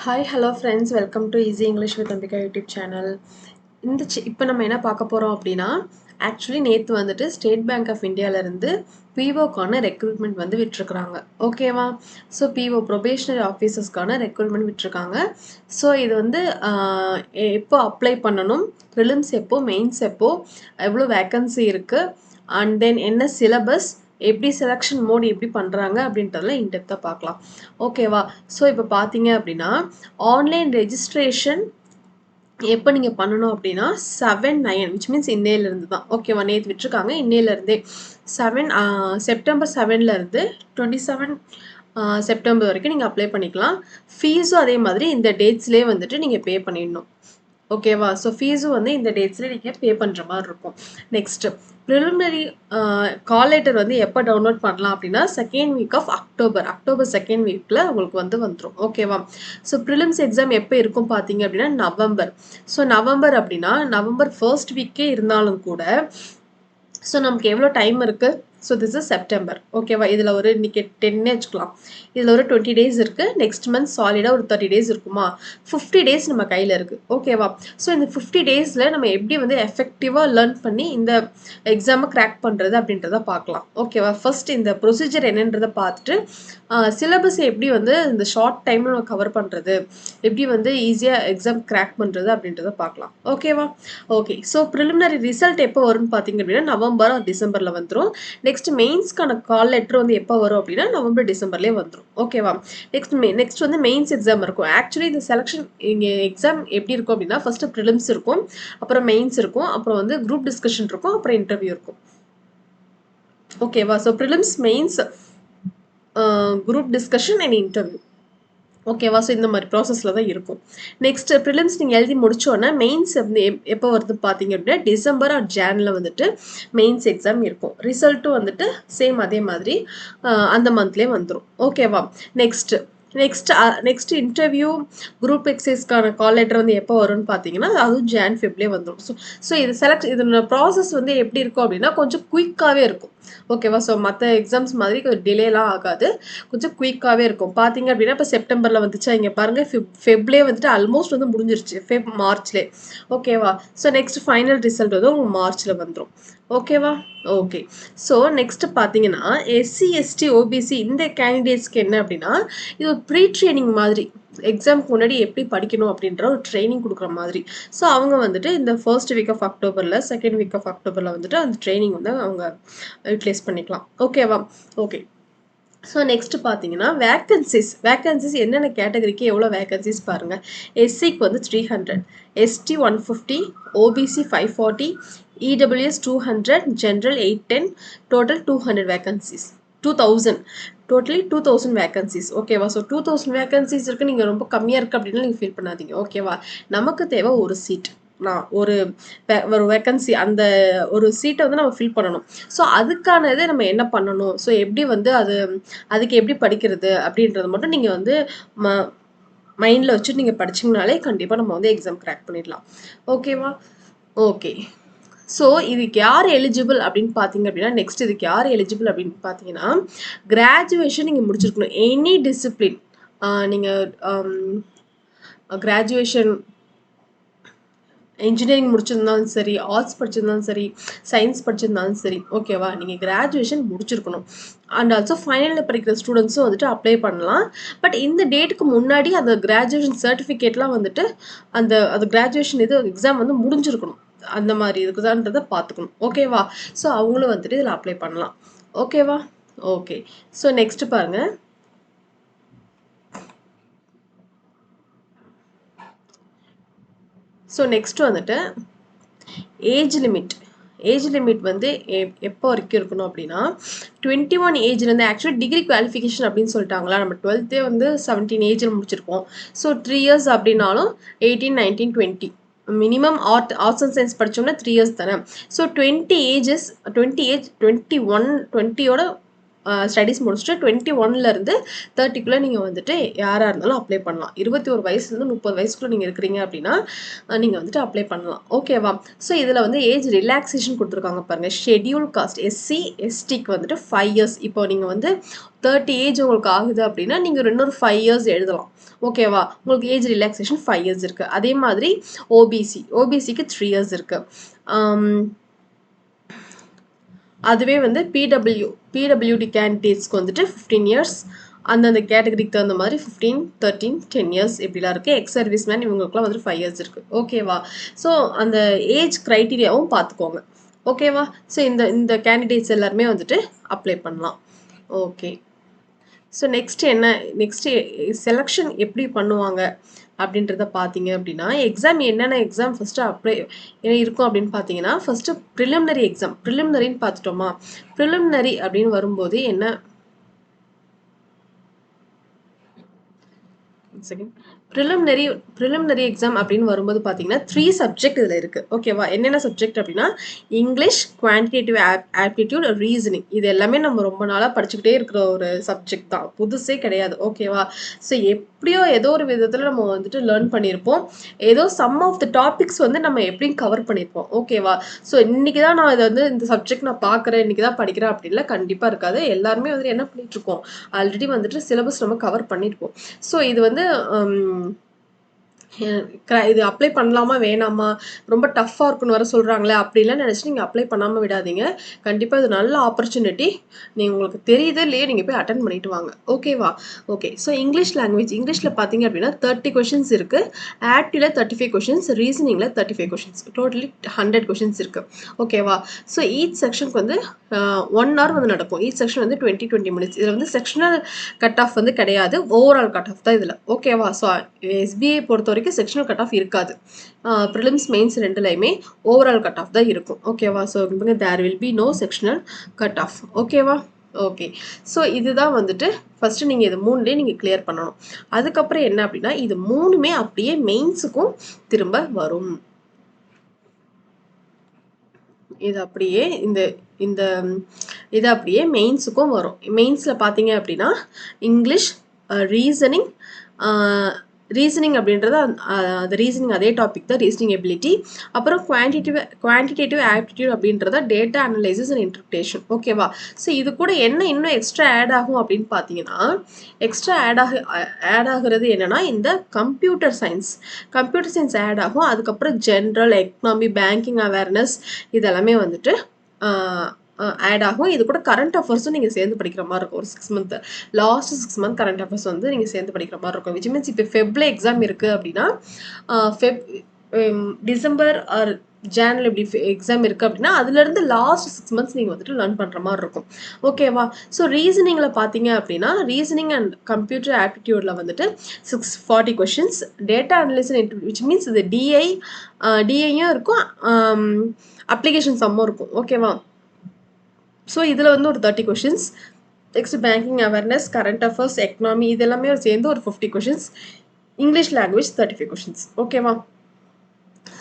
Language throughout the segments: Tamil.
Hi, hello friends. Welcome to Easy English with Ambika YouTube channel. இப்போ நம்ம என்ன பார்க்க போறோம் அப்படின்னா ஆக்சுவலி நேத்து வந்துட்டு ஸ்டேட் பேங்க் ஆஃப் இந்தியால இருந்து பிஓக்கான ரெக்ரூட்மெண்ட் வந்து விட்டுருக்காங்க. ஓகேவா? ஸோ பிஓ ப்ரொபேஷனரி ஆஃபீஸர்ஸ்க்கான ரெக்ரூட்மெண்ட் விட்டுருக்காங்க. ஸோ இது வந்து எப்போ அப்ளை பண்ணணும், ப்ரிலிம்ஸ் எப்போ, மெயின்ஸ் எப்போ, எவ்வளோ வேக்கன்சி இருக்கு, அண்ட் தென் என்ன சிலபஸ், எப்படி செலெக்ஷன் மோட் எப்படி பண்ணுறாங்க அப்படின்றதுலாம் இன்டெப்த்தாக பார்க்கலாம். ஓகேவா? ஸோ இப்போ பார்த்தீங்க அப்படின்னா ஆன்லைன் ரெஜிஸ்ட்ரேஷன் எப்போ நீங்கள் பண்ணணும் அப்படின்னா 7/9 விச் மீன்ஸ் இன்னையிலேருந்து தான். ஓகேவா? நேற்று விட்டுருக்காங்க, இன்னையிலேருந்தே செப்டம்பர் 7லேருந்து 27 செப்டம்பர் வரைக்கும் நீங்கள் அப்ளை பண்ணிக்கலாம். ஃபீஸும் அதே மாதிரி இந்த டேட்ஸ்லேயே வந்துட்டு நீங்கள் பே பண்ணிடணும். ஓகேவா? ஸோ ஃபீஸும் வந்து இந்த டேட்ஸில் நீங்கள் பே பண்ணுற மாதிரி இருக்கும். நெக்ஸ்ட்டு ப்ரிலிமினரி கால் லெட்டர் வந்து எப்போ டவுன்லோட் பண்ணலாம் அப்படின்னா second week of October second வீக்கில் உங்களுக்கு வந்து வந்துடும். ஓகேவா? ஸோ ப்ரிலிம்ஸ் எக்ஸாம் எப்போ இருக்கும் பார்த்தீங்க அப்படின்னா நவம்பர். ஸோ நவம்பர் அப்படின்னா நவம்பர் ஃபர்ஸ்ட் வீக்கே இருந்தாலும் கூட ஸோ நமக்கு எவ்வளோ டைம் இருக்குது? So this is September. ஓகேவா? இதில் ஒரு இன்றைக்கி 10 வச்சுக்கலாம். இதில் ஒரு 20 டேஸ் இருக்குது. நெக்ஸ்ட் மந்த் சாலிடாக ஒரு 30 டேஸ் இருக்குமா? 50 டேஸ் நம்ம கையில் இருக்குது. ஓகேவா? ஸோ இந்த 50 டேஸில் நம்ம எப்படி வந்து எஃபெக்டிவாக லேர்ன் பண்ணி இந்த எக்ஸாமை கிராக் பண்ணுறது அப்படின்றத பார்க்கலாம். ஓகேவா? ஃபர்ஸ்ட் இந்த ப்ரொசீஜர் என்னன்றதை பார்த்துட்டு சிலபஸ் எப்படி வந்து இந்த ஷார்ட் டைமில் நம்ம கவர் பண்ணுறது, எப்படி வந்து ஈஸியாக எக்ஸாம் கிராக் பண்ணுறது அப்படின்றத பார்க்கலாம். ஓகேவா? ஓகே. ஸோ ப்ரிலிமினரி ரிசல்ட் எப்போ வரும்னு பார்த்தீங்க அப்படின்னா நவம்பர் ஆர் டிசம்பரில் வந்துடும். நெக்ஸ்ட் மெயின்ஸ்க்கான கால் லெட்டர் வந்து எப்போ வரும் அப்படின்னா நவம்பர் டிசம்பர்லேயே வந்துடும். ஓகேவா? நெக்ஸ்ட் வந்து மெயின்ஸ் எக்ஸாம் இருக்கும். ஆக்சுவலி இந்த செலெக்ஷன் இங்கே எக்ஸாம் எப்படி இருக்கும் அப்படின்னா ஃபர்ஸ்ட் ப்ரிலிம்ஸ் இருக்கும், அப்புறம் மெயின்ஸ் இருக்கும், அப்புறம் வந்து குரூப் டிஸ்கஷன் இருக்கும், அப்புறம் இன்டர்வியூ இருக்கும். ஓகேவா? So prelims, mains, group discussion and interview. ஓகேவா? ஸோ இந்த மாதிரி ப்ராசஸில் தான் இருக்கும். நெக்ஸ்ட் ப்ரிலிம்ஸ் நீங்கள் எழுதி முடிச்சோன்னா மெயின்ஸ் வந்து எப்போ வருது பார்த்தீங்க அப்படின்னா டிசம்பர் ஆர் ஜானில் வந்துட்டு மெயின்ஸ் எக்ஸாம் இருக்கும். ரிசல்ட்டும் வந்துட்டு சேம் அதே மாதிரி அந்த மந்த்லேயே வந்துடும். ஓகேவா? நெக்ஸ்ட் இன்டர்வியூ குரூப் எக்ஸைஸ்க்கான கால் லெட்டர் வந்து எப்போ வரும்னு பார்த்தீங்கன்னா அதுவும் ஃபெப்ரவரியே வந்துடும். ஸோ இதோட ப்ராசஸ் வந்து எப்படி இருக்கும் அப்படின்னா கொஞ்சம் குயிக்காகவே இருக்கும். ஓகேவா? ஸோ மற்ற எக்ஸாம்ஸ் மாதிரி கொஞ்சம் டிலேலாம் ஆகாது, கொஞ்சம் குயிக்காகவே இருக்கும். பார்த்தீங்க அப்படின்னா இப்போ செப்டம்பரில் வந்துச்சா, இங்கே பாருங்கள் ஃபெப்லேயே வந்துட்டு ஆல்மோஸ்ட் வந்து முடிஞ்சிருச்சு, மார்ச்லேயே. ஓகேவா? ஸோ நெக்ஸ்ட் ஃபைனல் ரிசல்ட் வந்து உங்களுக்கு மார்ச்சில் வந்துடும். ஓகேவா? ஓகே. ஸோ நெக்ஸ்ட் பார்த்தீங்கன்னா எஸ்சி எஸ்டி ஓபிசி இந்த கேண்டிடேட்ஸ்க்கு என்ன அப்படின்னா இது ஒரு ப்ரீ ட்ரைனிங் மாதிரி, எக்ஸாம்க்கு முன்னாடி எப்படி படிக்கணும் அப்படின்ற ஒரு ட்ரைனிங் கொடுக்குற மாதிரி. ஸோ அவங்க வந்துட்டு இந்த ஃபர்ஸ்ட் வீக் ஆஃப் அக்டோபரில், செகண்ட் வீக் ஆஃப் அக்டோபரில் வந்துட்டு அந்த ட்ரைனிங் வந்து அவங்க யூட்டிலைஸ் பண்ணிக்கலாம். ஓகேவா? ஓகே. ஸோ நெக்ஸ்ட் பார்த்தீங்கன்னா வேக்கன்சிஸ் என்னென்ன கேட்டகரிக்கு எவ்வளோ வேக்கன்சிஸ் பாருங்கள். எஸ்சிக்கு வந்து 300, ST 150, OBC 540, EWS 200, general 810, total 200 vacancies. 2000 totally 2000 vacancies. ஓகேவா? ஸோ 2000 வேக்கன்சிஸ் இருக்குது, நீங்கள் ரொம்ப கம்மியாக இருக்குது அப்படின்னு நீங்கள் ஃபீல் பண்ணாதீங்க. ஓகேவா? நமக்கு தேவை ஒரு சீட், ஒரு வேக்கன்சி, அந்த ஒரு சீட்டை வந்து நம்ம ஃபில் பண்ணணும். ஸோ அதுக்கான இதை நம்ம என்ன பண்ணணும், ஸோ எப்படி வந்து அதுக்கு எப்படி படிக்கிறது அப்படின்றது மட்டும் நீங்கள் வந்து மைண்டில் வச்சுட்டு நீங்கள் படிச்சிங்கனாலே கண்டிப்பாக நம்ம வந்து எக்ஸாம் கிராக் பண்ணிடலாம். ஓகேவா? ஓகே. ஸோ இதுக்கு யார் எலிஜிபிள் அப்படின்னு பார்த்தீங்க அப்படின்னா நெக்ஸ்ட் இதுக்கு யார் எலிஜிபிள் அப்படின்னு பார்த்தீங்கன்னா கிராஜுவேஷன் நீங்கள் முடிச்சிருக்கணும். எனி டிசிப்ளின், நீங்கள் கிராஜுவேஷன் இன்ஜினியரிங் முடிச்சிருந்தாலும் சரி, ஆர்ட்ஸ் படிச்சிருந்தாலும் சரி, சயின்ஸ் படிச்சிருந்தாலும் சரி. ஓகேவா? நீங்கள் கிராஜுவேஷன் முடிச்சிருக்கணும். அண்ட் ஆல்சோ ஃபைனலில் படிக்கிற ஸ்டூடெண்ட்ஸும் வந்துட்டு அப்ளை பண்ணலாம். பட் இந்த டேட்டுக்கு முன்னாடி அந்த கிராஜுவேஷன் சர்டிஃபிகேட்லாம் வந்துட்டு அந்த கிராஜுவேஷன் இது எக்ஸாம் வந்து முடிஞ்சிருக்கணும். அந்த மாதிரி இருக்குதான்றதை பார்த்துக்கணும். ஓகேவா? ஸோ அவங்களும் வந்துட்டு இதில் அப்ளை பண்ணலாம். ஓகேவா? ஓகே. ஸோ நெக்ஸ்ட் பாருங்கள். ஸோ நெக்ஸ்ட் வந்துட்டு ஏஜ் லிமிட் வந்து எப்போ வரைக்கும் இருக்கணும் அப்படின்னா 21 ஏஜ்லேருந்து, ஆக்சுவலி டிகிரி குவாலிஃபிகேஷன் அப்படின்னு சொல்லிட்டாங்களா, நம்ம 12th வந்து 17 ஏஜில் முடிச்சிருக்கோம். ஸோ 3 இயர்ஸ் அப்படின்னாலும் 18, 19, 20 மினிமம். ஆர்ட்ஸ் அண்ட் சயின்ஸ் படித்தோம்னா 3 இயர்ஸ் தானே. ஸோ 20 ஏஜ் 21, 20யோட ஸ்டடீஸ் முடிச்சுட்டு 21லேருந்து 30க்குள்ளே நீங்கள் வந்துட்டு யாராக இருந்தாலும் அப்ளை பண்ணலாம். 21 வயசுலேருந்து 30 வயசுக்குள்ளே நீங்கள் இருக்கிறீங்க அப்படின்னா நீங்கள் வந்துட்டு அப்ளை பண்ணலாம். ஓகேவா? ஸோ இதில் வந்து ஏஜ் ரிலாக்ஸேஷன் கொடுத்துருக்காங்க பாருங்கள். ஷெட்யூல் காஸ்ட் எஸ்சி எஸ்டிக்கு வந்துட்டு 5 இயர்ஸ். இப்போ நீங்கள் வந்து 30 ஏஜ் உங்களுக்கு ஆகுது அப்படின்னா நீங்கள் இன்னொரு 5 இயர்ஸ் எழுதலாம். ஓகேவா? உங்களுக்கு ஏஜ் ரிலாக்ஸேஷன் 5 இயர்ஸ் இருக்குது. அதே மாதிரி ஓபிசிக்கு 3 இயர்ஸ் இருக்குது. அதுவே வந்து பிடபிள்யூடி கேண்டிடேட்ஸ்க்கு வந்துட்டு 15 இயர்ஸ். அந்தந்த கேட்டகரிக்கு தகுந்த மாதிரி 15, 13, 10 இயர்ஸ் இப்படிலாம் இருக்குது. எக்ஸ் சர்வீஸ் மேன் இவங்களுக்குலாம் வந்துட்டு 5 இயர்ஸ் இருக்குது. ஓகேவா? ஸோ அந்த ஏஜ் க்ரைட்டீரியாவும் பார்த்துக்கோங்க. ஓகேவா? ஸோ இந்த கேண்டிடேட்ஸ் எல்லாருமே வந்துட்டு அப்ளை பண்ணலாம். ஓகே. ஸோ நெக்ஸ்ட்டு செலெக்ஷன் எப்படி பண்ணுவாங்க அப்படின்றத பார்த்தீங்க அப்படின்னா, எக்ஸாம் என்னென்ன எக்ஸாம் ஃபஸ்ட்டு இருக்கும் அப்படின்னு பார்த்தீங்கன்னா, ஃபஸ்ட்டு ப்ரிலிமினரி எக்ஸாம். ப்ரிலிமினரின்னு பார்த்துட்டோமா? ப்ரிலிமினரி அப்படின்னு வரும்போது என்ன செகண்ட் ப்ரிலிமினரி எக்ஸாம் அப்படின்னு வரும்போது பார்த்தீங்கன்னா 3 சப்ஜெக்ட் இதில் இருக்குது. ஓகேவா? என்னென்ன சப்ஜெக்ட் அப்படின்னா இங்கிலீஷ், குவான்டிடேட்டிவ் ஆப்டிடியூட், ரீசனிங். இது எல்லாமே நம்ம ரொம்ப நாளாக படிச்சுக்கிட்டே இருக்கிற ஒரு சப்ஜெக்ட் தான், புதுசே கிடையாது. ஓகேவா? ஸோ எப்படியோ ஏதோ ஒரு விதத்தில் நம்ம வந்துட்டு லேர்ன் பண்ணியிருப்போம். ஏதோ சம் ஆஃப் த டாபிக்ஸ் வந்து நம்ம எப்படியும் கவர் பண்ணியிருப்போம். ஓகேவா? ஸோ இன்றைக்கி தான் நான் இதை வந்து இந்த சப்ஜெக்ட் நான் பார்க்குறேன், இன்றைக்கி தான் படிக்கிறேன் அப்படின்லாம் கண்டிப்பாக இருக்காது. எல்லாருமே வந்துட்டு என்ன பண்ணிகிட்ருக்கோம், ஆல்ரெடி வந்துட்டு சிலபஸ் நம்ம கவர் பண்ணியிருப்போம். ஸோ இது வந்து இது அப்ளை பண்ணலாமா வேணாமா, ரொம்ப டஃப்பாக இருக்குன்னு வர சொல்கிறாங்களே அப்படிலாம் நினச்சி நீங்கள் அப்ளை பண்ணாமல் விடாதீங்க. கண்டிப்பாக இது நல்ல ஆப்பர்ச்சுனிட்டி. நீங்கள் உங்களுக்கு தெரியுது இல்லையே, நீங்கள் போய் அட்டன் பண்ணிட்டு வாங்க. ஓகேவா? ஓகே. ஸோ இங்கிலீஷ் லாங்குவேஜ், இங்கிலீஷில் பார்த்தீங்க அப்படின்னா 30 கொஷின்ஸ் இருக்குது. ஆப்டியில் 35 கொஷின்ஸ், ரீசனிங்கில் 35 கொஷின்ஸ், டோட்டலி 100 கொஷின்ஸ் இருக்குது. ஓகேவா? ஸோ ஈச் செக்ஷனுக்கு வந்து 1 hour வந்து நடக்கும். ஈச் செக்ஷன் வந்து 20 மினிட்ஸ். இதில் வந்து செக்ஷனல் கட் ஆஃப் வந்து கிடையாது, ஓவரால் கட் ஆஃப் தான் இதில். ஓகேவா? ஸோ எஸ்பிஐ பொறுத்த வரைக்கும் செக்ஷனல் கட் ஆஃப் இருக்காது. ப்ரிலிம்ஸ் மெயின்ஸ் ரெண்டுலையுமே ஓவரால் கட் ஆஃப் தான் இருக்கும். ஓகேவா? So there will be no sectional cut off. ஓகேவா? ஓகே. ஸோ இதுதான் வந்துட்டு ஃபஸ்ட்டு நீங்கள் இது 3லேயே நீங்கள் கிளியர் பண்ணணும். அதுக்கப்புறம் என்ன அப்படின்னா, இது 3மே அப்படியே மெயின்ஸுக்கும் திரும்ப வரும். இது அப்படியே இது அப்படியே மெயின்ஸுக்கும் வரும். மெயின்ஸில் பார்த்தீங்க அப்படின்னா இங்கிலீஷ், ரீசனிங் அப்படின்றது அது ரீசனிங் அதே டாபிக் தான், ரீசனிங் எபிலிட்டி. அப்புறம் குவான்டிடேட்டிவ் ஆப்டிடியூட் அப்படின்றத டேட்டா அனலைசிஸ் அண்ட் இன்டர்பிரேஷன். ஓகேவா? ஸோ இது கூட என்ன இன்னும் எக்ஸ்ட்ரா ஆட் ஆகும் அப்படின்னு பார்த்தீங்கன்னா, எக்ஸ்ட்ரா ஆட் ஆகுறது என்னன்னா இந்த கம்ப்யூட்டர் சயின்ஸ் ஆட் ஆகும். அதுக்கப்புறம் ஜென்ரல், எக்கனாமி, பேங்கிங் அவேர்னஸ் இதெல்லாமே வந்துட்டு ஆட் ஆகும். இது கூட கரண்ட் அஃபேர்ஸும் நீங்கள் சேர்ந்து படிக்கிற மாதிரி இருக்கும். ஒரு 6 month, last 6 month current affairs வந்து நீங்கள் சேர்ந்து படிக்கிற மாதிரி இருக்கும். விச் மீன்ஸ் இப்போ ஃபெப்ல எக்ஸாம் இருக்குது அப்படின்னா டிசம்பர் ஆர் ஜான்ல இப்படி எக்ஸாம் இருக்குது அப்படின்னா அதுலேருந்து லாஸ்ட் 6 மந்த்ஸ் நீங்கள் வந்துட்டு லேர்ன் பண்ணுற மாதிரி இருக்கும். ஓகேவா? ஸோ ரீசனிங்கில் பார்த்தீங்க அப்படின்னா ரீசனிங் அண்ட் கம்ப்யூட்டர் ஆப்டிடியூடில் வந்துட்டு 640 questions, data analysis which means இது டிஐயும் இருக்கும், அப்ளிகேஷன் சம்மும் இருக்கும். ஓகேவா? ஸோ இதில் வந்து ஒரு 30 questions, next banking awareness, current affairs, economy இதெல்லாமே சேர்ந்து ஒரு 50 கொஷின்ஸ், இங்கிலீஷ் லாங்குவேஜ் 35 கொஷின்ஸ். ஓகேவா?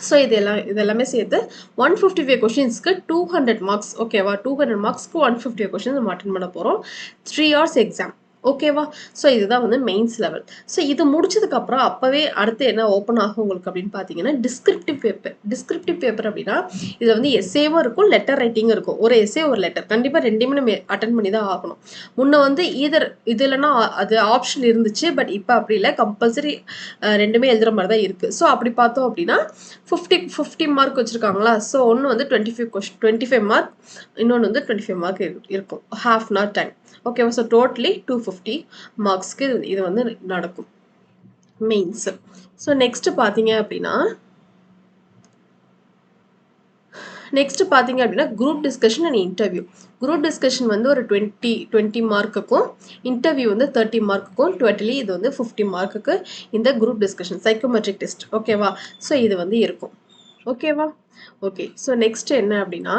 ஸோ இதெல்லாமே சேர்த்து 155 கொஷின்ஸ்க்கு 200 மார்க்ஸ். ஓகேவா? 200 மார்க்ஸ்க்கு 155 கொஷின்ஸ் நம்ம அட்டன் பண்ண போகிறோம். 3 hours எக்ஸாம். ஓகேவா? ஸோ இதுதான் வந்து மெயின்ஸ் லெவல். ஸோ இது முடிச்சதுக்கப்புறம் அப்போவே அடுத்து என்ன ஓப்பன் ஆகும் உங்களுக்கு அப்படின்னு பார்த்தீங்கன்னா டிஸ்கிரிப்டிவ் பேப்பர் அப்படின்னா இதில் வந்து எஸ்ஏவும் இருக்கும், லெட்டர் ரைட்டிங்கும் இருக்கும். ஒரு எஸ்ஏ ஒரு லெட்டர் கண்டிப்பாக ரெண்டுமே நம்ம அட்டன் பண்ணி தான் ஆகணும். முன்ன வந்து இது இல்லைன்னா அது ஆப்ஷன் இருந்துச்சு, பட் இப்போ அப்படி இல்லை, கம்பல்சரி ரெண்டுமே எழுதுகிற மாதிரி தான் இருக்குது. ஸோ அப்படி பார்த்தோம் அப்படின்னா 50 மார்க் வச்சுருக்காங்களா? ஸோ ஒன்று வந்து 25 மார்க், இன்னொன்று வந்து 25 மார்க் இருக்கும், half an hour டைம். ஓகேவா? ஸோ டோட்டலி 250 மார்க்ஸ்க்கு இது வந்து நடக்கும் மெயின்ஸ். ஸோ நெக்ஸ்ட் பார்த்தீங்க அப்படின்னா group discussion and interview. Group discussion வந்து ஒரு 20 மார்க்குக்கும், இன்டர்வியூ வந்து 30 மார்க்குக்கும், டோட்டலி இது வந்து 50 மார்க்குக்கு இந்த குரூப் டிஸ்கஷன் சைக்கோமெட்ரிக் டெஸ்ட். ஓகேவா? ஸோ இது வந்து இருக்கும். ஓகேவா? ஓகே. ஸோ நெக்ஸ்ட் என்ன அப்படின்னா,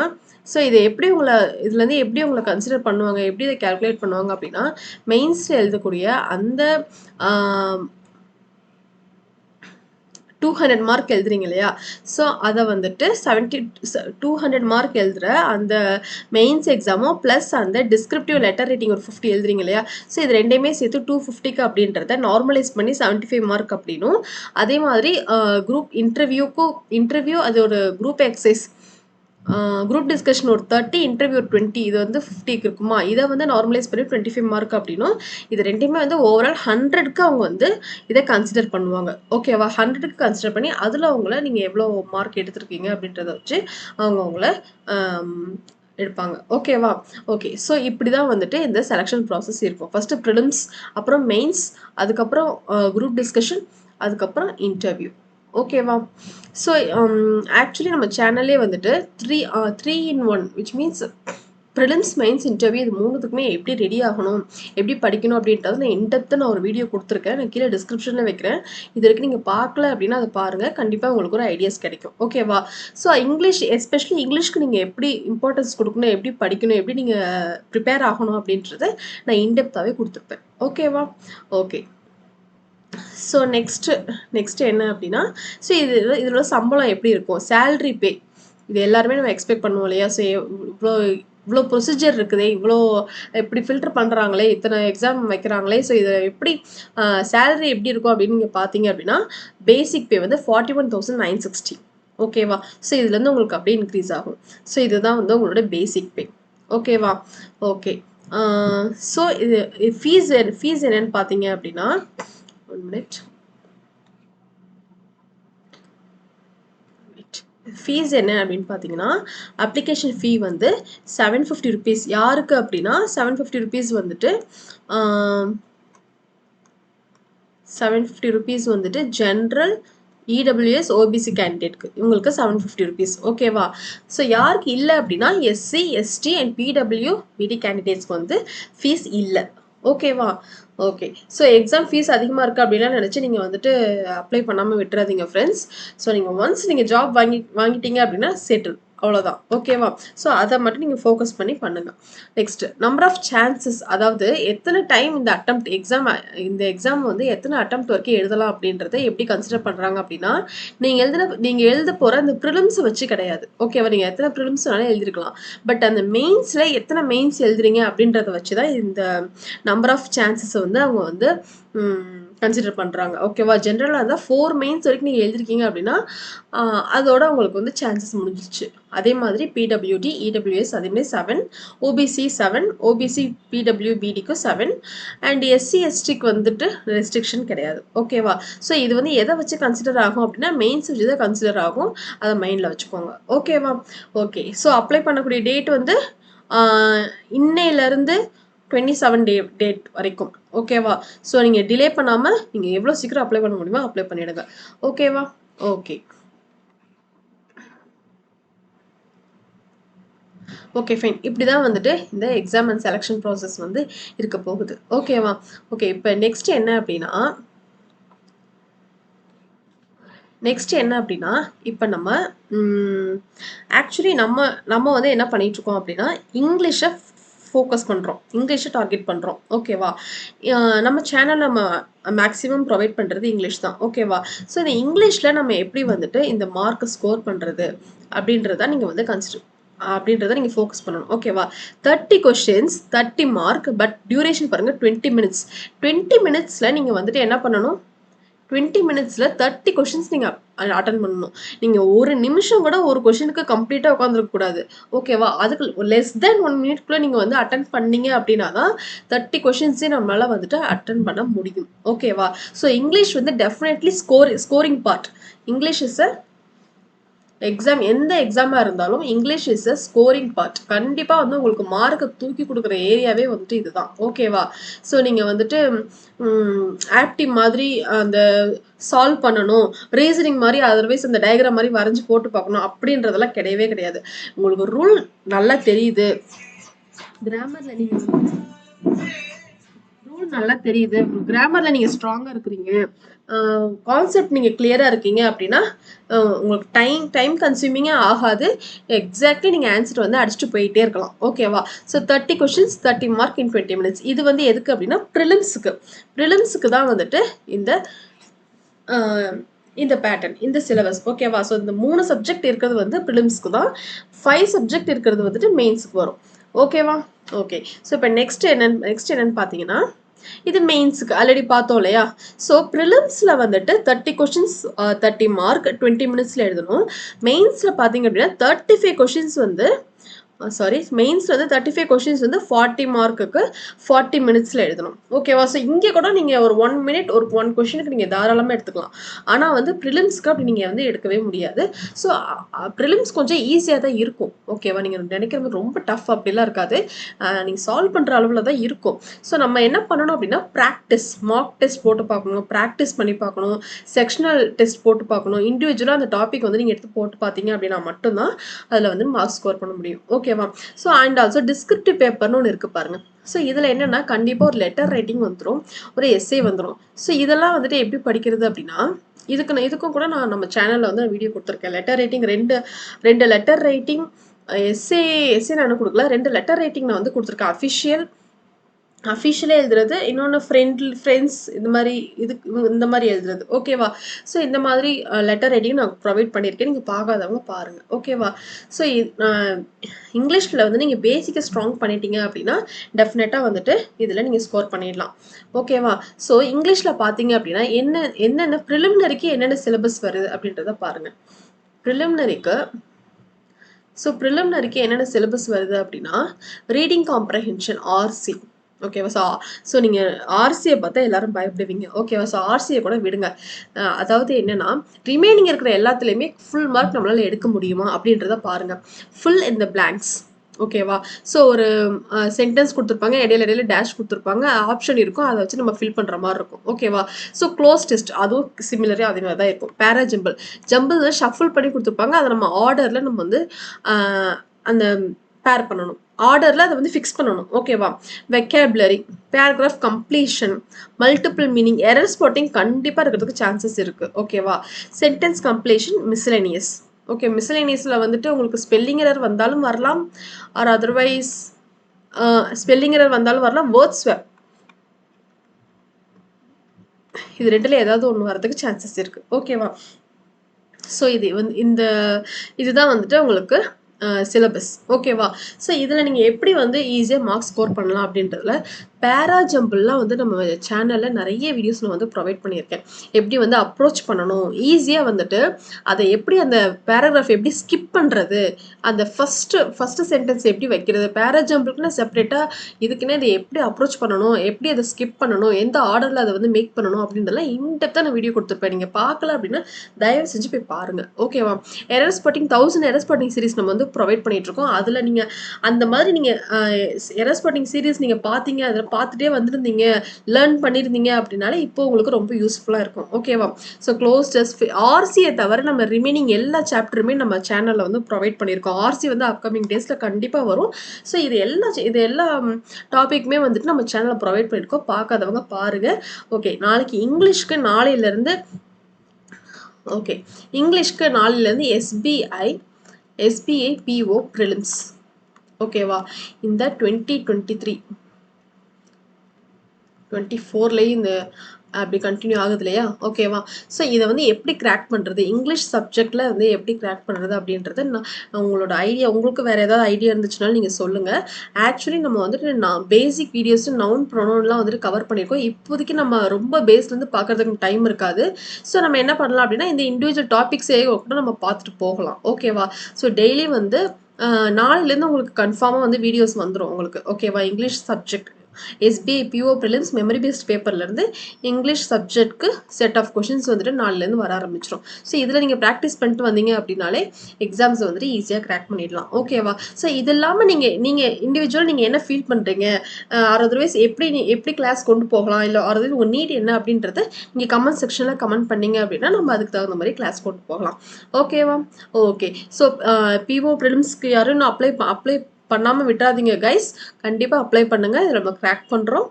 ஸோ இதுலேருந்து எப்படி உங்களை கன்சிடர் பண்ணுவாங்க, எப்படி இதை கேல்குலேட் பண்ணுவாங்க அப்படின்னா மெயின்ஸில் எழுதக்கூடிய அந்த 200 மார்க் எழுதுறீங்க இல்லையா? ஸோ அதை வந்துட்டு 200 மார்க் எழுதுற அந்த மெயின்ஸ் எக்ஸாமும் ப்ளஸ் அந்த டிஸ்கிரிப்டிவ் லெட்டர் ரைட்டிங் ஒரு 50 எழுதுறீங்க இல்லையா? ஸோ இது ரெண்டையுமே சேர்த்து 250க்கு அப்படின்றத நார்மலைஸ் பண்ணி 75 மார்க் அப்படின்னும், அதே மாதிரி குரூப் இன்டர்வியூ அது ஒரு குரூப் எக்ஸசைஸ் குரூப் டிஸ்கஷன் ஒரு 30, இன்டர்வியூ ஒரு 20, இது வந்து 50க்கு இருக்குமா, இதை வந்து நார்மலைஸ் பண்ணி 25 மார்க் அப்படின்னும், இது ரெண்டுமே வந்து ஓவரால் 100க்கு அவங்க வந்து இதை கன்சிடர் பண்ணுவாங்க. ஓகேவா? 100க்கு கன்சிடர் பண்ணி அதில் அவங்கள நீங்கள் எவ்வளோ மார்க் எடுத்திருக்கீங்க அப்படின்றத வச்சு அவங்க அவங்கள எடுப்பாங்க. ஓகேவா? ஓகே. ஸோ இப்படி தான் வந்துட்டு இந்த செலெக்ஷன் ப்ராசஸ் இருக்கும். ஃபஸ்ட்டு ப்ரிலிம்ஸ், அப்புறம் மெயின்ஸ், அதுக்கப்புறம் குரூப் டிஸ்கஷன், அதுக்கப்புறம் இன்டர்வியூ. ஓகேவா? ஸோ ஆக்சுவலி நம்ம சேனல்லே வந்துட்டு 3 in 1 which means prelims, mains, interview இது மூணுத்துக்குமே எப்படி ரெடி ஆகணும், எப்படி படிக்கணும் அப்படின்றது நான் இன்டெப்த்தாக நான் ஒரு வீடியோ கொடுத்துருக்கேன். நான் கீழே டிஸ்கிரிப்ஷனில் வைக்கிறேன். இது வரைக்கும் நீங்கள் பார்க்கல அப்படின்னா அதை பாருங்கள். கண்டிப்பாக உங்களுக்கு ஒரு ஐடியாஸ் கிடைக்கும். ஓகேவா? ஸோ இங்கிலீஷ், எஸ்பெஷலி இங்கிலீஷ்க்கு நீங்கள் எப்படி இம்பார்ட்டன்ஸ் கொடுக்கணும், எப்படி படிக்கணும், எப்படி நீங்கள் ப்ரிப்பேர் ஆகணும் அப்படின்றத நான் இன்டெப்த்தாகவே கொடுத்துருப்பேன். ஓகேவா? ஓகே. ஸோ நெக்ஸ்ட் என்ன அப்படின்னா, ஸோ இதோட சம்பளம் எப்படி இருக்கும், சேல்ரி பே, இது எல்லாருமே நம்ம எக்ஸ்பெக்ட் பண்ணுவோம் இல்லையா? ஸோ இவ்வளோ ப்ரொசீஜர் இருக்குதே, இவ்வளோ எப்படி ஃபில்டர் பண்ணுறாங்களே, இத்தனை எக்ஸாம் வைக்கிறாங்களே, ஸோ இதை எப்படி சேலரி எப்படி இருக்கும் அப்படின்னு நீங்கள் பார்த்தீங்க அப்படின்னா, பேசிக் பே வந்து 41,960. ஓகேவா? ஸோ இதுலேருந்து உங்களுக்கு அப்படியே இன்க்ரீஸ் ஆகும். ஸோ இதுதான் வந்து உங்களோட பேசிக் பே. ஓகேவா? ஓகே. ஸோ இது ஃபீஸ் என்னன்னு பார்த்தீங்க அப்படின்னா, 1 minute. ஃபீஸ் என்ன அப்படின்னு பார்த்தீங்கன்னா, அப்ளிகேஷன் ஃபீ வந்து 750 ருபீஸ். யாருக்கு அப்படின்னா 750 ருபீஸ் வந்துட்டு 750 ருபீஸ் வந்துட்டு ஜென்ரல், இடபிள்யூஎஸ், ஓபிசி கேண்டிடேட்க்கு இவங்களுக்கு 750 ருபீஸ். ஓகேவா? ஸோ யாருக்கு இல்லை அப்படின்னா எஸ்சி, எஸ்டி அண்ட் பிடபிள்யூ பிடி கேண்டிடேட்ஸ்க்கு வந்து ஃபீஸ் இல்லை. ஓகேவா? ஓகே. ஸோ எக்ஸாம் ஃபீஸ் அதிகமாக இருக்குது அப்படின்லாம் நினச்சி நீங்கள் வந்துட்டு அப்ளை பண்ணாமல் விட்டுறாதீங்க ஃப்ரெண்ட்ஸ். ஸோ நீங்கள் ஒன்ஸ் நீங்கள் ஜாப் வாங்கிட்டீங்க அப்படின்னா செட்டில், அவ்வளோதான். ஓகேவா? ஸோ அதை மட்டும் நீங்கள் ஃபோக்கஸ் பண்ணி பண்ணுங்கள். நெக்ஸ்ட் நம்பர் ஆஃப் சான்சஸ், அதாவது எத்தனை டைம் இந்த எக்ஸாம் வந்து எத்தனை அட்டெம்ப்ட் வரைக்கும் எழுதலாம் அப்படின்றத எப்படி கன்சிடர் பண்ணுறாங்க அப்படின்னா, நீங்கள் எழுத போகிற அந்த ப்ரிலிம்ஸை வச்சு கிடையாது. ஓகேவா? நீங்கள் எத்தனை ப்ரிலிம்ஸ் வேணாலும் எழுதிருக்கலாம். பட் அந்த மெயின்ஸில் எத்தனை மெயின்ஸ் எழுதுறீங்க அப்படின்றத வச்சு தான் இந்த நம்பர் ஆஃப் சான்சஸை வந்து அவங்க வந்து கன்சிடர் பண்ணுறாங்க. ஓகேவா? ஜென்ரலாக இருந்தால் 4 மெயின்ஸ் வரைக்கும் நீங்கள் எழுதிருக்கீங்க அப்படின்னா அதோட உங்களுக்கு வந்து சான்சஸ் முடிஞ்சிச்சு. அதே மாதிரி பிடபிள்யூடி, இடபிள்யூஎஸ் அதேமாதிரி 7, ஓபிசி 7, ஓபிசி பிடபிள்யூபிடிக்கு 7 அண்ட் எஸ்சி எஸ்டிக்கு வந்துட்டு ரெஸ்ட்ரிக்ஷன் கிடையாது. ஓகேவா? ஸோ இது வந்து எதை வச்சு கன்சிடர் ஆகும் அப்படின்னா மெயின்ஸ் வச்சு தான் கன்சிடர் ஆகும். அதை மைண்டில் வச்சுக்கோங்க. ஓகேவா? ஓகே. ஸோ அப்ளை பண்ணக்கூடிய டேட் வந்து இன்னையிலேருந்து 27 டேட் வரைக்கும். ஓகேவா? ஸோ நீங்கள் டிலே பண்ணாமல் நீங்கள் எவ்வளோ சீக்கிரம் அப்ளை பண்ண முடியுமோ அப்ளை பண்ணிவிடுங்க. ஓகேவா? ஓகே. Okay fine. இப்படி தான் வந்துட்டு இந்த எக்ஸாம் அண்ட் செலெக்ஷன் ப்ராசஸ் வந்து இருக்க போகுது. ஓகேவா? ஓகே. இப்போ நெக்ஸ்ட் என்ன அப்படின்னா, இப்போ நம்ம ஆக்சுவலி நம்ம வந்து என்ன பண்ணிட்டு இருக்கோம் அப்படின்னா, இங்கிலீஷை ஃபோக்கஸ் பண்ணுறோம், இங்கிலீஷை டார்கெட் பண்ணுறோம். ஓகேவா? நம்ம சேனல் நம்ம மேக்ஸிமம் ப்ரொவைட் பண்ணுறது இங்கிலீஷ் தான். ஓகேவா? ஸோ இந்த இங்கிலீஷில் நம்ம எப்படி வந்துட்டு இந்த மார்க்கை ஸ்கோர் பண்ணுறது அப்படின்றத நீங்கள் வந்து அப்படின்றத நீங்கள் ஃபோக்கஸ் பண்ணணும். ஓகேவா? 30 கொஷின்ஸ் 30 மார்க், பட் டியூரேஷன் பாருங்கள் 20 மினிட்ஸ். 20 மினிட்ஸில் நீங்கள் வந்துட்டு என்ன பண்ணணும், 20 மினிட்ஸில் 30 கொஷின்ஸ் நீங்கள் அட்டன் பண்ணணும். நீங்கள் ஒரு நிமிஷம் கூட ஒரு கொஷினுக்கு கம்ப்ளீட்டாக உட்காந்துருக்கக்கூடாது. ஓகேவா? அதுக்கு லெஸ் தென் 1 மினிட்குள்ளே நீங்கள் வந்து அட்டன் பண்ணீங்க அப்படின்னா தான் 30 கொஷின்ஸே நம்மளால் வந்துட்டு அட்டன் பண்ண முடியும். ஓகேவா? ஸோ இங்கிலீஷ் வந்து definitely scoring part. English is exam, எந்த எக்ஸாமாக இருந்தாலும் English is a scoring part. கண்டிப்பாக வந்து உங்களுக்கு மார்க்கை தூக்கி கொடுக்குற ஏரியாவே வந்துட்டு இதுதான். ஓகேவா? ஸோ நீங்கள் வந்துட்டு ஆக்டிவ் மாதிரி அந்த சால்வ் பண்ணணும், ரீசனிங் மாதிரி அதர்வைஸ் அந்த டயக்ராம் மாதிரி வரைஞ்சி போட்டு பார்க்கணும் அப்படின்றதெல்லாம் கிடையவே கிடையாது. உங்களுக்கு ரூல் நல்லா தெரியுது, கிராமரில் நீங்கள் ரூல் நல்லா தெரியுது, கிராமரில் நீங்கள் ஸ்ட்ராங்காக இருக்கிறீங்க, கான்செப்ட் நீங்கள் கிளியராக இருக்கீங்க அப்படின்னா உங்களுக்கு டைம் கன்சியூமிங்கே ஆகாது. எக்ஸாக்ட்லி நீங்கள் ஆன்சர் வந்து அடிச்சுட்டு போயிட்டே இருக்கலாம். ஓகேவா? So 30 questions 30 mark in 20 minutes. இது வந்து எதுக்கு அப்படின்னா ப்ரிலிம்ஸுக்கு தான் வந்துட்டு இந்த பேட்டர்ன், இந்த சிலபஸ். ஓகேவா? ஸோ இந்த 3 சப்ஜெக்ட் இருக்கிறது வந்து ப்ரிலிம்ஸ்க்கு தான். 5 சப்ஜெக்ட் இருக்கிறது வந்துட்டு மெயின்ஸ்க்கு வரும். ஓகேவா? ஓகே. ஸோ இப்போ நெக்ஸ்ட் என்னன்னு பார்த்தீங்கன்னா, இது மெயின்ஸுக்கு ஆல்ரெடி பார்த்தோம் இல்லையா? ஸோ ப்ரிலிம்ஸில் வந்துட்டு 30 கொஷின்ஸ் 30 மார்க் 20 மினிட்ஸில் எழுதணும். மெயின்ஸில் பார்த்தீங்க அப்படின்னா 35 கொஷின்ஸ் வந்து மெயின்ஸில் வந்து 35 கொஷின்ஸ் வந்து 40 மார்க்குக்கு 40 மினிட்ஸில் எழுதணும். ஓகேவா? ஸோ இங்கே கூட நீங்கள் ஒரு 1 மினிட் ஒரு 1 கொஷினுக்கு நீங்கள் தாராளமாக எடுத்துக்கலாம். ஆனால் வந்து ப்ரிலிம்ஸ்க்கு அப்படி நீங்கள் வந்து எடுக்கவே முடியாது. ஸோ ப்ரிலிம்ஸ் கொஞ்சம் ஈஸியாக தான் இருக்கும். ஓகேவா? நீங்கள் நினைக்கிறது ரொம்ப டஃப் அப்படிலாம் இருக்காது. நீங்கள் சால்வ் பண்ணுற அளவில் தான் இருக்கும். ஸோ நம்ம என்ன பண்ணணும் அப்படின்னா ப்ராக்டிஸ், மார்க் டெஸ்ட் போட்டு பார்க்கணும், ப்ராக்டிஸ் பண்ணி பார்க்கணும், செக்ஷனல் டெஸ்ட் போட்டு பார்க்கணும். இண்டிவிஜுவலாக அந்த டாபிக் வந்து நீங்கள் எடுத்து போட்டு பார்த்தீங்க அப்படின்னா மட்டும்தான் அதில் வந்து மார்க் ஸ்கோர் பண்ண முடியும். ஓகேவா? ஸோ அண்ட் ஆல்சோ டிஸ்கிரிப்டிவ் பேப்பர்னு ஒன்று இருக்குது பாருங்கள். ஸோ இதில் என்னென்னா கண்டிப்பாக ஒரு லெட்டர் ரைட்டிங் வந்துடும், ஒரு எஸ்ஸே வந்துடும். ஸோ இதெல்லாம் வந்துட்டு எப்படி படிக்கிறது அப்படின்னா, இதுக்கும் கூட நான் நம்ம சேனலில் வந்து வீடியோ கொடுத்துருக்கேன். லெட்டர் ரைட்டிங் ரெண்டு லெட்டர் ரைட்டிங், எஸ்ஸே நான் கொடுக்கல, 2 லெட்டர் ரைட்டிங் நான் வந்து கொடுத்துருக்கேன். அஃபிஷியலாக எழுதுறது, இன்னொன்று ஃப்ரெண்ட்ஸ் இந்த மாதிரி எழுதுறது. ஓகேவா? ஸோ இந்த மாதிரி லெட்டர் ரைட்டிங் நான் ப்ரொவைட் பண்ணியிருக்கேன். நீங்கள் பார்க்காதவங்க பாருங்கள். ஓகேவா? ஸோ இங்கிலீஷில் வந்து நீங்கள் பேசிக்கை ஸ்ட்ராங் பண்ணிட்டீங்க அப்படின்னா டெஃபினட்டாக வந்துட்டு இதில் நீங்கள் ஸ்கோர் பண்ணிடலாம். ஓகேவா? ஸோ இங்கிலீஷில் பார்த்தீங்க அப்படின்னா என்னென்ன ப்ரிலிமினரிக்கு என்னென்ன சிலபஸ் வருது அப்படின்றத பாருங்கள். ப்ரிலிமினரிக்கு என்னென்ன சிலபஸ் வருது அப்படின்னா, ரீடிங் காம்ப்ரஹென்ஷன் ஆர்சி. ஓகேவா? ஸோ நீங்கள் ஆர்சியை பார்த்தா எல்லாரும் பயப்படுவீங்க. ஓகேவா? ஸோ ஆர்சியை கூட விடுங்க. அதாவது என்னென்னா ரிமைனிங் இருக்கிற எல்லாத்துலேயுமே ஃபுல் மார்க் நம்மளால் எடுக்க முடியுமா அப்படின்றத பாருங்கள். Fill in the blanks. ஓகேவா? ஸோ ஒரு சென்டென்ஸ் கொடுத்துருப்பாங்க, இடையில டேஷ் கொடுத்துருப்பாங்க, ஆப்ஷன் இருக்கும், அதை வச்சு நம்ம ஃபில் பண்ணுற மாதிரி இருக்கும். ஓகேவா? ஸோ க்ளோஸ் டெஸ்ட் அதுவும் சிமிலரே அதே மாதிரி தான் இருக்கும். ஜம்பிள் ஷஃபிள் பண்ணி கொடுத்துருப்பாங்க, அதை நம்ம ஆர்டரில் நம்ம வந்து அந்த பேர் பண்ணணும், ஆர்டரில் அதை வந்து ஃபிக்ஸ் பண்ணணும். ஓகேவா? Vocabulary, paragraph completion, multiple meaning, error spotting கண்டிப்பாக இருக்கிறதுக்கு சான்சஸ் இருக்குது. ஓகேவா? Sentence completion, miscellaneous. ஓகே, மிஸ்லேனியஸில் வந்துட்டு உங்களுக்கு ஸ்பெல்லிங் எரர் வந்தாலும் வரலாம், ஆர் அதர்வைஸ் ஸ்பெல்லிங் எரர் வந்தாலும் வரலாம், வேர்ட் ஸ்வாப், இது ரெண்டில் ஏதாவது ஒன்று வரதுக்கு சான்சஸ் இருக்குது. ஓகேவா? ஸோ இதுதான் வந்துட்டு உங்களுக்கு சிலபஸ். ஓகேவா? ஸோ இதில் நீங்கள் எப்படி வந்து ஈஸியாக மார்க்ஸ் ஸ்கோர் பண்ணலாம் அப்படின்றதுல பேரா ஜம்பிள்லாம் வந்து நம்ம சேனலில் நிறைய வீடியோஸ் நான் வந்து ப்ரொவைட் பண்ணியிருக்கேன். எப்படி வந்து அப்ரோச் பண்ணணும், ஈஸியாக வந்துட்டு அதை எப்படி அந்த பேராகிராஃப் எப்படி ஸ்கிப் பண்ணுறது, அந்த ஃபஸ்ட்டு சென்டென்ஸ் எப்படி வைக்கிறது, பேரா ஜம்பிள்க்குன்னு செப்பரேட்டாக இதுக்குன்னே இதை எப்படி அப்ரோச் பண்ணணும், எப்படி அதை ஸ்கிப் பண்ணணும், எந்த ஆர்டரில் அதை வந்து மேக் பண்ணணும் அப்படின்றதெல்லாம் இன்டெப்த்தாக நான் வீடியோ கொடுத்துருப்பேன். நீங்கள் பார்க்கல அப்படின்னா தயவு செஞ்சு போய் பாருங்கள். ஓகேவா? Error spotting 1000 error spotting series நம்ம வந்து ப்ரொவைட் பண்ணிகிட்ருக்கோம். அதில் நீங்கள் அந்த மாதிரி நீங்கள் எரர் ஸ்பாட்டிங் சீரிஸ் நீங்கள் பார்த்தீங்க, அதில் பார்த்துட்டே வந்துருந்தீங்க, லேர்ன் பண்ணியிருந்தீங்க அப்படின்னாலே இப்போ உங்களுக்கு ரொம்ப யூஸ்ஃபுல்லாக இருக்கும். ஓகேவா? ஸோ க்ளோஸ் டெஸ்ட், ஆர்சியை தவிர நம்ம ரிமைனிங் எல்லா சாப்டருமே நம்ம சேனலில் வந்து ப்ரொவைட் பண்ணியிருக்கோம். ஆர்சி வந்து அப்கமிங் டேஸில் கண்டிப்பாக வரும். ஸோ இது எல்லா டாபிக்குமே வந்துட்டு நம்ம சேனலில் ப்ரொவைட் பண்ணியிருக்கோம். பார்க்காதவங்க பாருங்கள். ஓகே, நாளைக்கு இங்கிலீஷ்க்கு நாளையிலேருந்து SBI PO ப்ரிலிம்ஸ். ஓகேவா? இந்த 2023-24லேயும் இந்த அப்படி கண்டினியூ ஆகுது இல்லையா? ஓகேவா? ஸோ இதை வந்து எப்படி கிராக் பண்ணுறது, இங்கிலீஷ் சப்ஜெக்டில் வந்து எப்படி கிராக் பண்ணுறது அப்படின்றது உங்களோட ஐடியா, உங்களுக்கு வேறு ஏதாவது ஐடியா இருந்துச்சுனாலும் நீங்கள் சொல்லுங்கள். ஆக்சுவலி நம்ம வந்துட்டு பேசிக் வீடியோஸ் நவுன் ப்ரொனவுன்லாம் வந்துட்டு கவர் பண்ணியிருக்கோம். இப்போதைக்கு நம்ம ரொம்ப பேஸ்லேருந்து பார்க்குறதுக்கு டைம் இருக்காது. ஸோ நம்ம என்ன பண்ணலாம் அப்படின்னா இந்த இண்டிவிஜுவல் டாபிக்ஸே கூட நம்ம பார்த்துட்டு போகலாம். ஓகேவா? ஸோ டெய்லி வந்து நாளையிலேருந்து உங்களுக்கு கன்ஃபார்மாக வந்து வீடியோஸ் வந்துடும் உங்களுக்கு. ஓகேவா? English subject SBI PO prelims memory based பேப்பர்லேருந்து இங்கிலீஷ் சப்ஜெக்ட்க்கு செட் ஆஃப் கொஷின்ஸ் வந்துட்டு நாளிலேருந்து வர ஆரம்பிச்சிடும். ஸோ இதில் நீங்கள் ப்ராக்டிஸ் பண்ணிட்டு வந்தீங்க அப்படின்னாலே எக்ஸாம்ஸ் வந்துட்டு ஈஸியாக கிராக் பண்ணிடலாம். ஓகேவா? ஸோ இது இல்லாமல் நீங்கள் இண்டிவிஜுவல் நீங்கள் என்ன ஃபீல் பண்ணுறீங்க, அதர்வைஸ் எப்படி கிளாஸ் கொண்டு போகலாம், இல்லை அதர்வைஸ் உங்கள் நீட் என்ன அப்படின்றத நீங்கள் கமெண்ட் செக்ஷனில் கமெண்ட் பண்ணீங்க அப்படின்னா நம்ம அதுக்கு தகுந்த மாதிரி கிளாஸ் கொண்டு போகலாம். ஓகேவா? ஓகே. ஸோ PO ப்ரிலிம்ஸ்க்கு யாரும் நான் அப்ளை பண்ணாமல் விட்டுறாதீங்க கைஸ். கண்டிப்பாக அப்ளை பண்ணுங்கள். இதில் நம்ம கிராக் பண்ணுறோம்.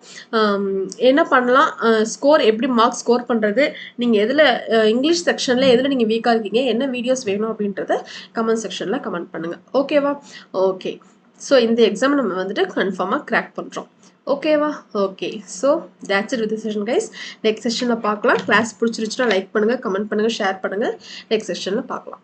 என்ன பண்ணலாம், ஸ்கோர் எப்படி மார்க்ஸ் ஸ்கோர் பண்ணுறது, நீங்கள் எதில் இங்கிலீஷ் செக்ஷனில் எதில் நீங்கள் வீக்காக இருக்கீங்க, என்ன வீடியோஸ் வேணும் அப்படின்றத கமெண்ட் செக்ஷனில் கமெண்ட் பண்ணுங்கள். ஓகேவா? ஓகே. ஸோ இந்த எக்ஸாம் நம்ம வந்துட்டு கன்ஃபார்மாக கிராக் பண்ணுறோம். ஓகேவா? Okay. So that's it with the session guys. Next செஷன்ல பார்க்கலாம். கிளாஸ் பிடிச்சிருச்சுன்னா லைக் பண்ணுங்க, கமெண்ட் பண்ணுங்க, ஷேர் பண்ணுங்க. நெக்ஸ்ட் செஷன்ல பார்க்கலாம்.